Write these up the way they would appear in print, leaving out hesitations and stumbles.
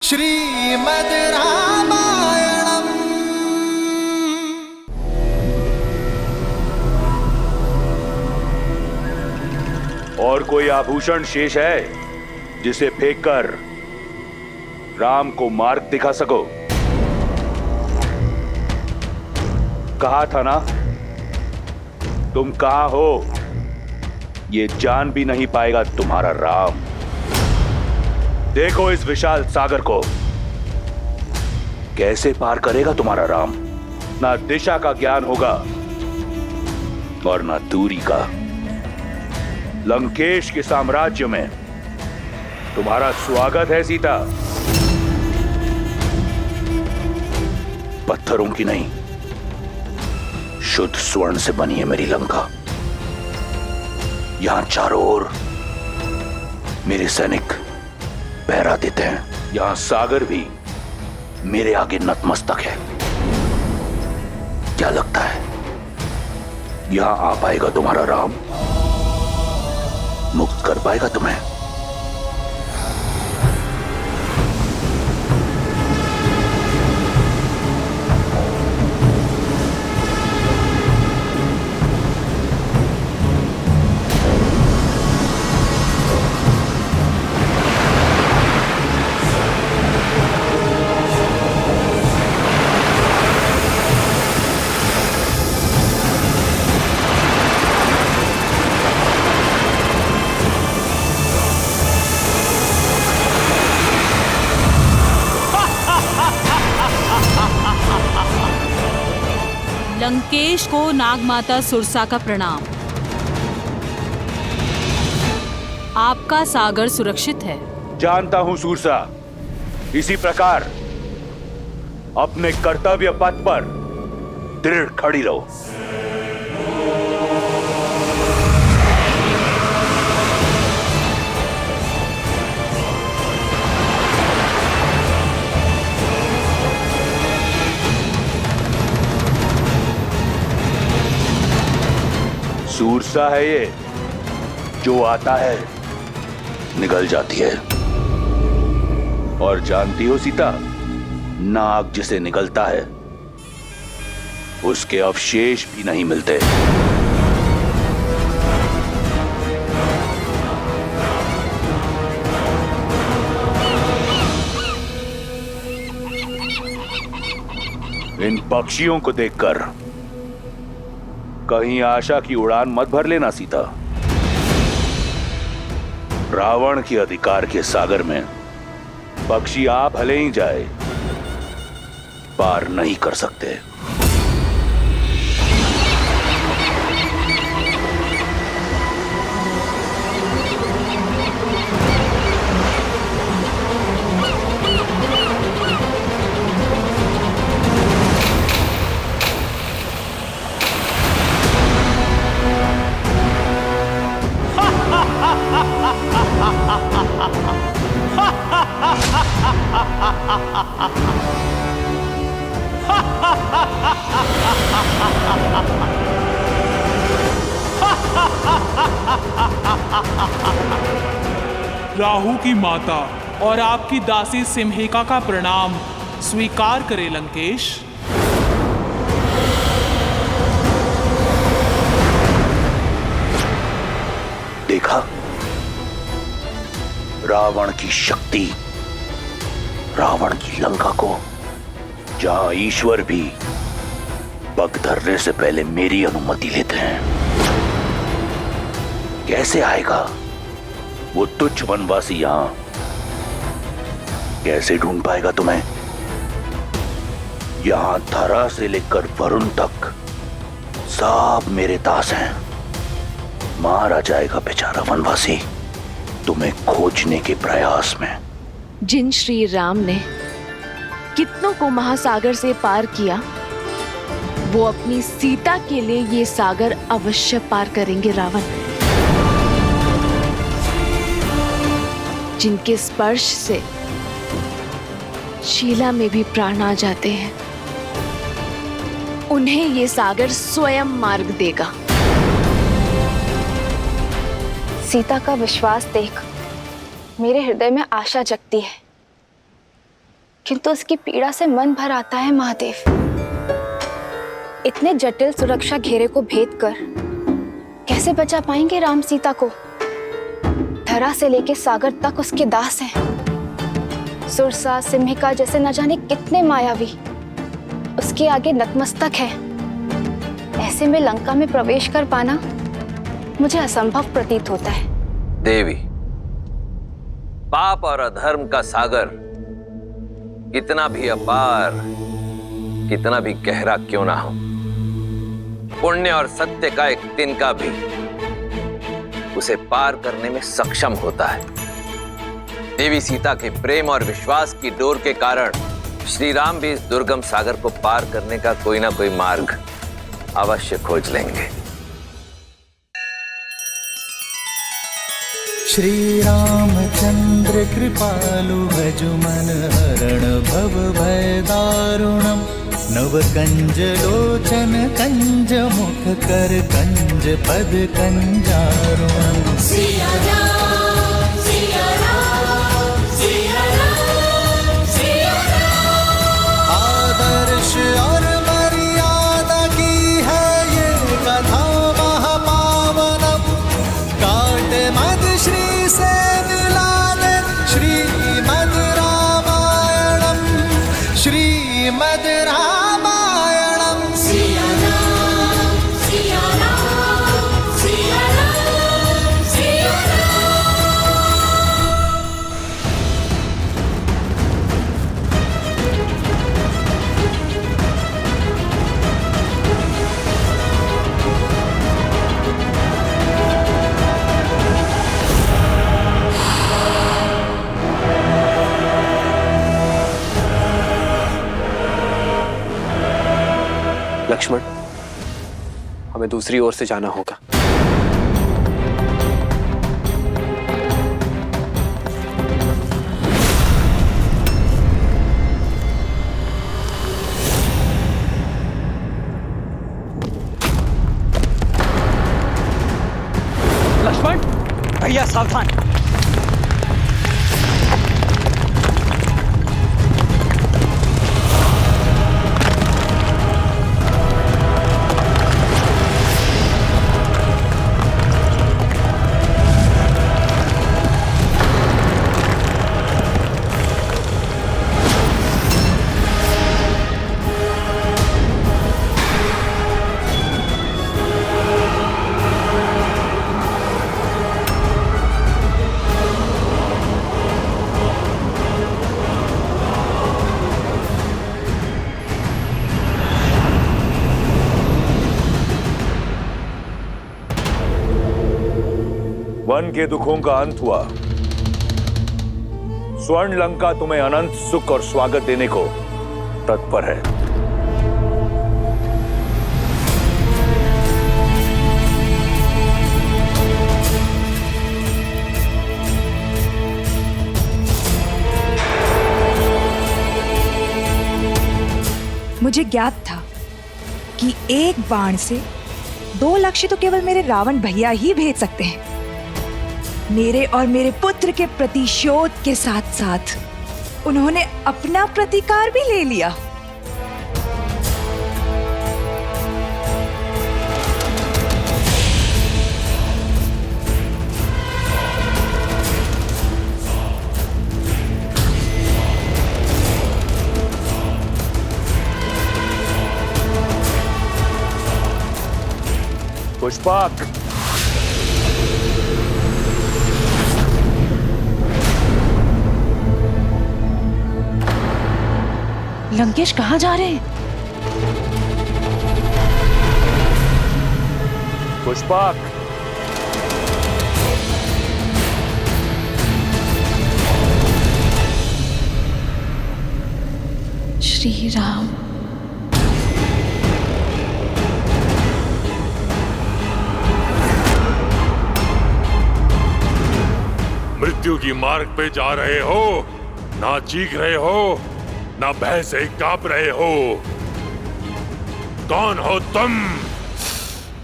श्रीमद् रामायणम्। और कोई आभूषण शेष है जिसे फेंककर राम को मार्ग दिखा सको? कहा था ना, तुम कहां हो ये जान भी नहीं पाएगा तुम्हारा राम। देखो इस विशाल सागर को, कैसे पार करेगा तुम्हारा राम। ना दिशा का ज्ञान होगा और ना दूरी का। लंकेश के साम्राज्य में तुम्हारा स्वागत है सीता। पत्थरों की नहीं, शुद्ध स्वर्ण से बनी है मेरी लंका। यहां चारों ओर मेरे सैनिक पहरा देते हैं। यहां सागर भी मेरे आगे नतमस्तक है। क्या लगता है यहां आ पाएगा तुम्हारा राम? मुक्त कर पाएगा तुम्हें? लंकेश को नागमाता सुरसा का प्रणाम। आपका सागर सुरक्षित है। जानता हूं सुरसा। इसी प्रकार अपने कर्तव्य पथ पर दृढ़ खड़ी रहो। सुरसा है ये, जो आता है निगल जाती है। और जानती हो सीता, नाग जिसे निगलता है उसके अवशेष भी नहीं मिलते। इन पक्षियों को देखकर कहीं आशा की उड़ान मत भर लेना सीता। रावण के अधिकार के सागर में पक्षी आप भले ही जाए, पार नहीं कर सकते। राहु की माता और आपकी दासी सिम्हिका का प्रणाम स्वीकार करे लंकेश। देखा रावण की शक्ति, रावण की लंका को, जहां ईश्वर भी पग धरने से पहले मेरी अनुमति लेते हैं। कैसे आएगा वो तुच्छ वनवासी यहां? कैसे ढूंढ पाएगा तुम्हें? यहां धरा से लेकर वरुण तक सब मेरे दास हैं। मारा जाएगा बेचारा वनवासी तुम्हें खोजने के प्रयास में। जिन श्री राम ने कितनों को महासागर से पार किया, वो अपनी सीता के लिए ये सागर अवश्य पार करेंगे। रावण जिनके स्पर्श से शीला में भी प्राण आ जाते हैं, उन्हें ये सागर स्वयं मार्ग देगा। सीता का विश्वास देख मेरे हृदय में आशा जगती है। किंतु उसकी पीड़ा से मन भर आता है महादेव। इतने जटिल सुरक्षा घेरे को भेद कर कैसे बचा पाएंगे राम सीता को? धरा से लेके सागर तक उसके दास हैं। सुरसा सिम्हिका जैसे न जाने कितने मायावी उसके आगे नतमस्तक है। ऐसे में लंका में प्रवेश कर पाना मुझे असंभव प्रतीत होता है। देवी, पाप और अधर्म का सागर कितना भी अपार, कितना भी गहरा क्यों ना हो, पुण्य और सत्य का एक तिनका भी उसे पार करने में सक्षम होता है। देवी सीता के प्रेम और विश्वास की डोर के कारण श्री राम भी इस दुर्गम सागर को पार करने का कोई ना कोई मार्ग अवश्य खोज लेंगे। श्री रामचंद्र कृपालु भजु मन हरण भव भय दारुणम। नव कंज लोचन कंज मुख कर कंज पद कंजारुणम। सिया राम, सिया राम, सिया राम, सिया राम। आदर्श और मर्यादा की है ये कथा महापावनम। काट मद श्री से मिला दे श्रीमद् रामायणम, श्रीमद् रामायणम। सिया राम, सिया राम, सिया राम, सिया राम। लक्ष्मण, हमें दूसरी ओर से जाना होगा। लक्ष्मण, भैया सावधान। वन के दुखों का अंत हुआ। स्वर्ण लंका तुम्हें अनंत सुख और स्वागत देने को तत्पर है। मुझे ज्ञात था कि एक बाण से 2 लक्ष्य तो केवल मेरे रावण भैया ही भेज सकते हैं। मेरे और मेरे पुत्र के प्रतिशोध के साथ साथ उन्होंने अपना प्रतिकार भी ले लिया। पुष्पक, लंकेश कहाँ जा रहे हैं? पुष्पक, श्री राम। मृत्यु की मार्ग पे जा रहे हो, ना चीख रहे हो, ना भय से कांप रहे हो। कौन हो तुम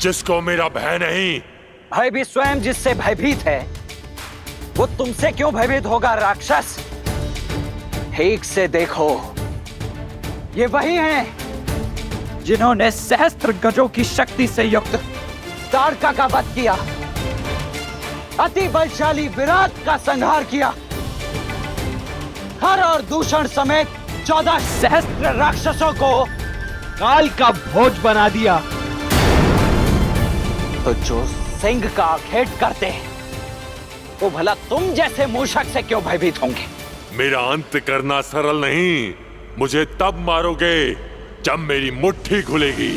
जिसको मेरा भय नहीं? भय भी स्वयं जिससे भयभीत है, वो तुमसे क्यों भयभीत होगा राक्षस? ठीक से देखो, ये वही हैं जिन्होंने सहस्त्र गजों की शक्ति से युक्त तारका का वध किया, अति बलशाली विराट का संहार किया, हर और दूषण समेत 14 सहस्त्र राक्षसों को काल का भोज बना दिया। तो जो सिंह का घेट करते हैं वो भला तुम जैसे मूषक से क्यों भयभीत होंगे? मेरा अंत करना सरल नहीं। मुझे तब मारोगे जब मेरी मुट्ठी खुलेगी,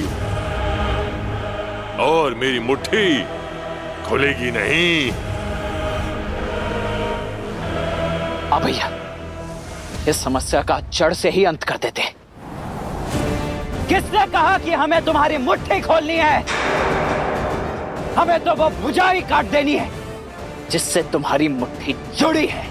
और मेरी मुट्ठी खुलेगी नहीं। अब भैया इस समस्या का जड़ से ही अंत कर देते। किसने कहा कि हमें तुम्हारी मुट्ठी खोलनी है? हमें तो वो भुजा ही काट देनी है जिससे तुम्हारी मुट्ठी जुड़ी है।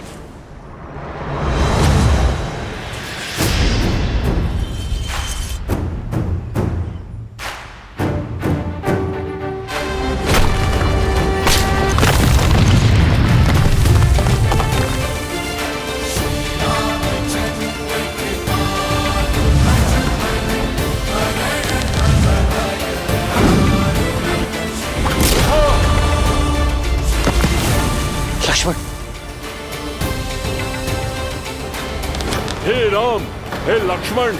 हे राम, हे लक्ष्मण,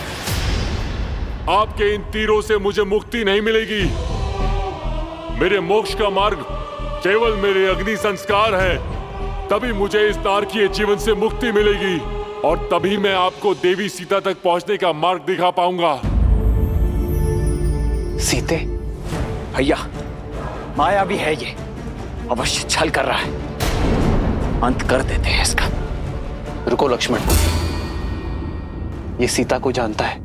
आपके इन तीरों से मुझे मुक्ति नहीं मिलेगी। मेरे मोक्ष का मार्ग केवल मेरे अग्नि संस्कार है। तभी मुझे इस नारकीय जीवन से मुक्ति मिलेगी, और तभी मैं आपको देवी सीता तक पहुंचने का मार्ग दिखा पाऊंगा। सीते भैया, माया भी है ये, अवश्य छल कर रहा है। अंत कर देते हैं इसका। रुको लक्ष्मण, ये सीता को जानता है।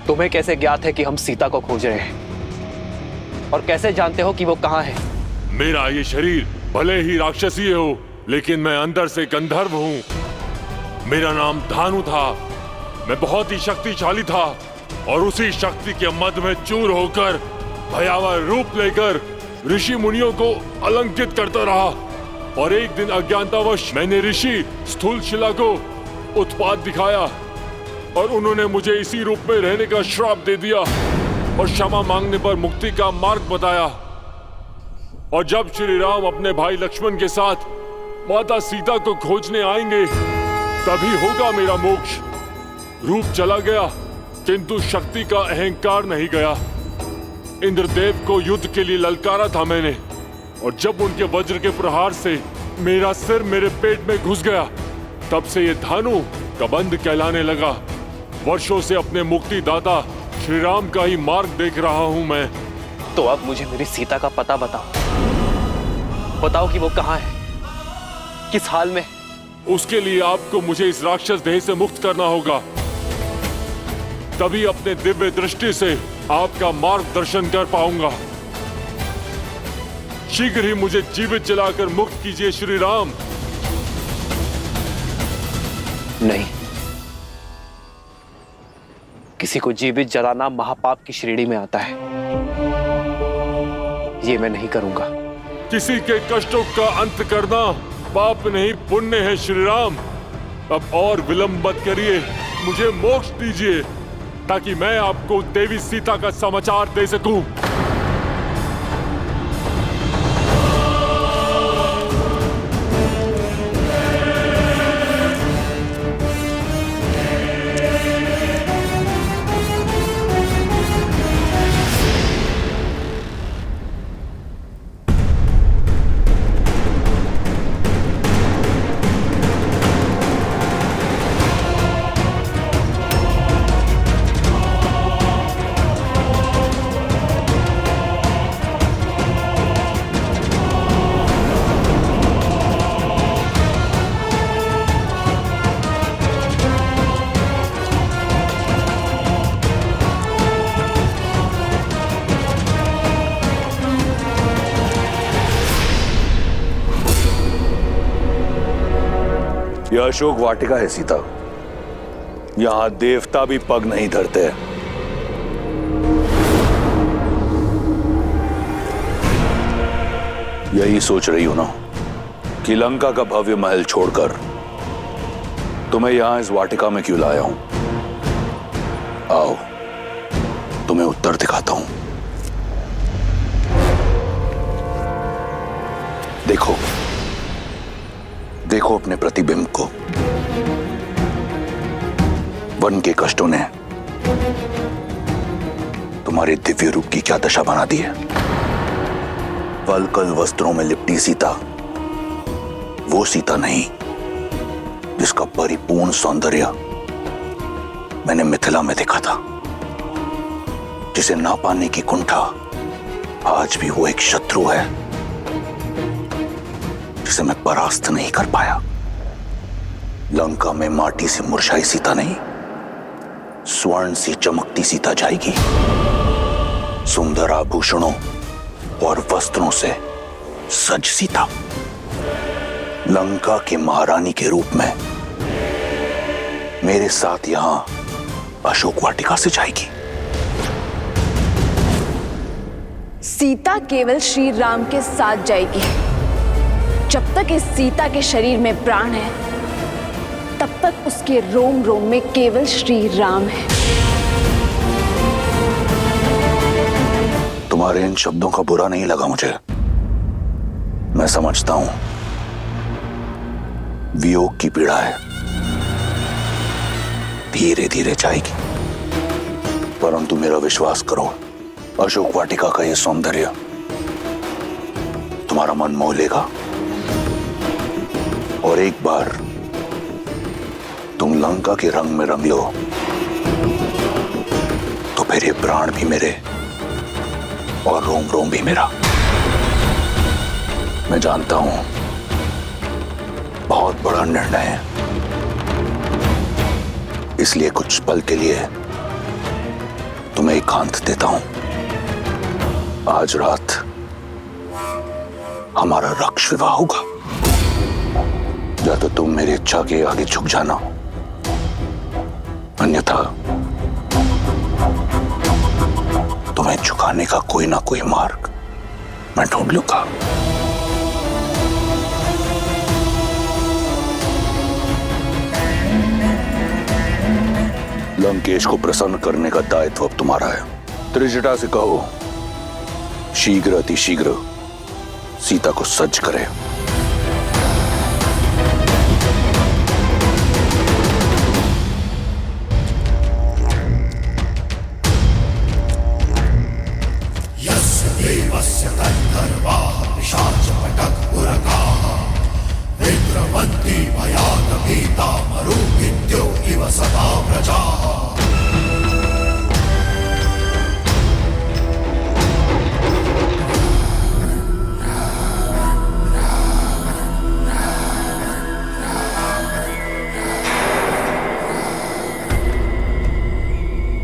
तुम्हें कैसे ज्ञात है कि हम सीता को खोज रहे हैं? और कैसे जानते हो कि वो कहाँ है? मेरा ये शरीर भले ही राक्षसीय हो, लेकिन मैं अंदर से गंधर्व हूँ। मेरा नाम धानु था। मैं बहुत ही शक्तिशाली था, और उसी शक्ति के मद में चूर होकर भयावह रूप लेकर ऋषि मुनियों को अलंकित करता रहा। और एक दिन अज्ञानतावश मैंने ऋषि स्थूलशिला को उत्पात दिखाया, और उन्होंने मुझे इसी रूप में रहने का श्राप दे दिया, और क्षमा मांगने पर मुक्ति का मार्ग बताया। और जब श्री राम अपने भाई लक्ष्मण के साथ माता सीता को खोजने आएंगे, तभी होगा मेरा मोक्ष। रूप चला गया, किंतु शक्ति का अहंकार नहीं गया। इंद्रदेव को युद्ध के लिए ललकारा था मैंने, और जब उनके वज्र के प्रहार से मेरा सिर मेरे पेट में घुस गया, तब से ये धानु कबंध कहलाने लगा। वर्षों से अपने मुक्तिदाता श्री राम का ही मार्ग देख रहा हूं मैं। तो अब मुझे मेरी सीता का पता बताओ। बताओ कि वो कहाँ है, किस हाल में। उसके लिए आपको मुझे इस राक्षस देह से मुक्त करना होगा। तभी अपने दिव्य दृष्टि से आपका मार्गदर्शन कर पाऊंगा। शीघ्र ही मुझे जीवित जलाकर मुक्त कीजिए श्री राम। नहीं, किसी को जीवित जलाना महापाप की श्रेणी में आता है। ये मैं नहीं करूंगा। किसी के कष्टों का अंत करना पाप नहीं पुण्य है श्री राम। अब और विलंब मत करिए, मुझे मोक्ष दीजिए, ताकि मैं आपको देवी सीता का समाचार दे सकूं। यह अशोक वाटिका है सीता। यहां देवता भी पग नहीं धरते। यही सोच रही हूं ना कि लंका का भव्य महल छोड़कर तुम्हें यहां इस वाटिका में क्यों लाया हूं? आओ, तुम्हें उत्तर दिखाता हूं। देखो, देखो अपने प्रतिबिंब को। वन के कष्टों ने तुम्हारे दिव्य रूप की क्या दशा बना दी है। वल्कल वस्त्रों में लिपटी सीता वो सीता नहीं जिसका परिपूर्ण सौंदर्य मैंने मिथिला में देखा था, जिसे ना पाने की कुंठा आज भी वो एक शत्रु है जिसे मैं परास्त नहीं कर पाया। लंका में माटी से मुरझाई सीता नहीं, स्वर्ण सी चमकती सीता जाएगी। सुंदर आभूषणों और वस्त्रों से सज सीता लंका के महारानी के रूप में मेरे साथ यहां अशोक वाटिका से जाएगी। सीता केवल श्री राम के साथ जाएगी। जब तक इस सीता के शरीर में प्राण है, तब तक उसके रोम रोम में केवल श्री राम है। तुम्हारे इन शब्दों का बुरा नहीं लगा मुझे। मैं समझता हूं वियोग की पीड़ा है, धीरे धीरे जाएगी। परंतु मेरा विश्वास करो, अशोक वाटिका का यह सौंदर्य तुम्हारा मन मोह लेगा और एक बार तुम लंका के रंग में रंग लो तो फिर ये प्राण भी मेरे और रोम रोम भी मेरा। मैं जानता हूं बहुत बड़ा निर्णय है, इसलिए कुछ पल के लिए तुम्हें एकांत देता हूं। आज रात हमारा रक्ष विवाह होगा। या तो तुम मेरी इच्छा के आगे झुक जाना, अन्यथा तुम्हें झुकाने का कोई ना कोई मार्ग मैं ढूंढ लूंगा। लंकेश को प्रसन्न करने का दायित्व अब तुम्हारा है। त्रिजटा से कहो शीघ्र अतिशीघ्र सीता को सज्ज करे।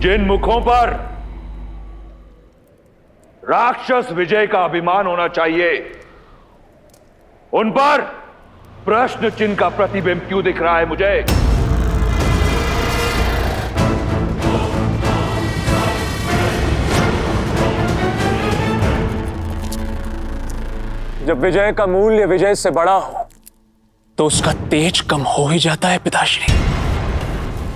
जिन मुखों पर राक्षस विजय का अभिमान होना चाहिए, उन पर प्रश्न चिन्ह का प्रतिबिंब क्यों दिख रहा है मुझे? जब विजय का मूल्य विजय से बड़ा हो तो उसका तेज कम हो ही जाता है पिताश्री।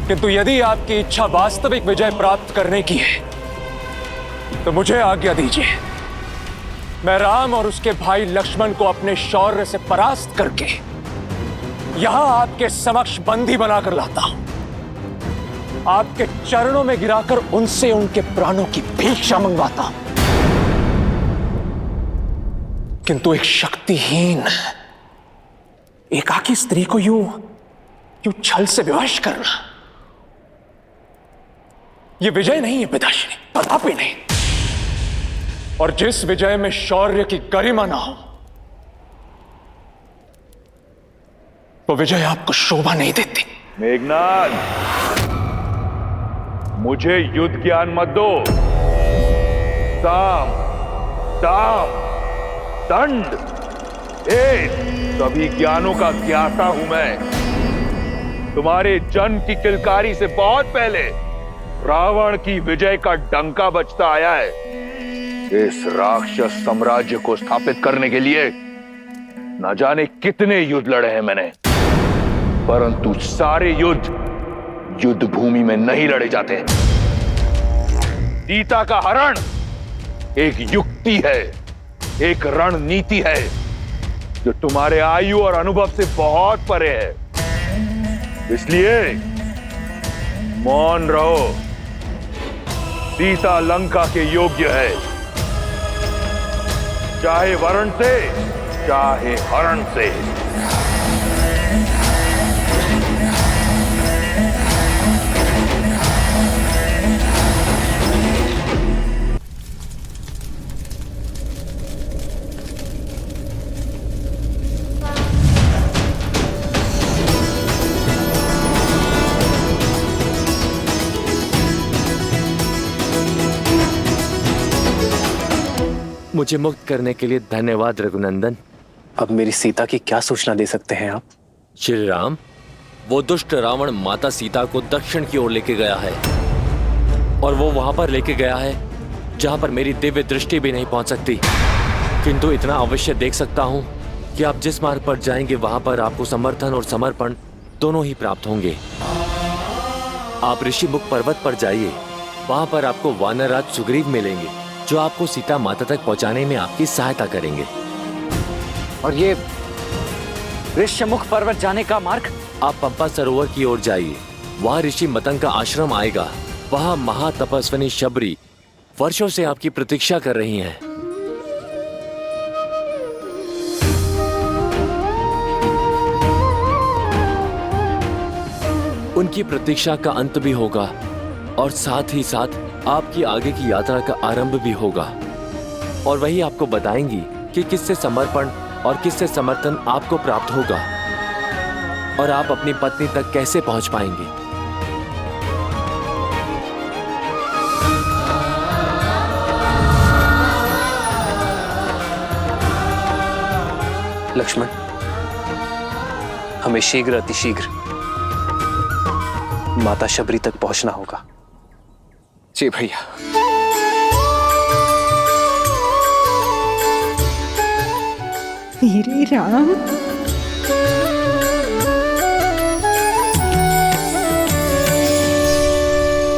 किंतु यदि आपकी इच्छा वास्तविक विजय प्राप्त करने की है तो मुझे आज्ञा दीजिए। मैं राम और उसके भाई लक्ष्मण को अपने शौर्य से परास्त करके यहां आपके समक्ष बंदी बनाकर लाता हूं। आपके चरणों में गिराकर उनसे उनके प्राणों की भिक्षा मंगवाता हूं। किंतु एक शक्तिहीन एकाकी स्त्री को यूं छल से विवश करना, यह विजय नहीं है पिताश्री, कदापि नहीं। और जिस विजय में शौर्य की गरिमा ना हो, वो विजय आपको शोभा नहीं देती। मेघनाद, मुझे युद्ध ज्ञान मत दो। साम, दाम, दंड, सभी ज्ञानों का ज्ञाता हूं मैं। तुम्हारे जन्म की किलकारी से बहुत पहले रावण की विजय का डंका बजता आया है। इस राक्षस साम्राज्य को स्थापित करने के लिए न जाने कितने युद्ध लड़े हैं मैंने। परंतु सारे युद्ध युद्ध भूमि में नहीं लड़े जाते। सीता का हरण एक युक्ति है, एक रणनीति है जो तुम्हारे आयु और अनुभव से बहुत परे है। इसलिए मौन रहो। सीता लंका के योग्य है, चाहे वरण से चाहे हरण से। मुझे मुक्त करने के लिए धन्यवाद रघुनंदन। अब मेरी सीता की क्या सूचना दे सकते हैं आप? श्री राम, वो दुष्ट रावण माता सीता को दक्षिण की ओर लेके गया है और वो वहां पर लेके गया है जहां पर मेरी दिव्य दृष्टि भी नहीं पहुंच सकती। किंतु इतना अवश्य देख सकता हूं कि आप जिस मार्ग पर जाएंगे वहां पर आपको समर्थन और समर्पण दोनों ही प्राप्त होंगे। आप ऋषिमुख पर्वत पर जाइए, वहां पर आपको वानरराज सुग्रीव मिलेंगे जो आपको सीता माता तक पहुंचाने में आपकी सहायता करेंगे। और ये ऋषिमुख पर्वत जाने का मार्ग? आप पंपा सरोवर की ओर जाइए, वहां ऋषि मतंग का आश्रम आएगा। वहां महातपस्विनी शबरी वर्षों से आपकी प्रतीक्षा कर रही हैं। उनकी प्रतीक्षा का अंत भी होगा और साथ ही साथ आपकी आगे की यात्रा का आरंभ भी होगा। और वही आपको बताएंगी कि किससे समर्पण और किससे समर्थन आपको प्राप्त होगा और आप अपनी पत्नी तक कैसे पहुंच पाएंगे। लक्ष्मण, हमें शीघ्र अतिशीघ्र माता शबरी तक पहुंचना होगा। जी भैया। मेरे राम।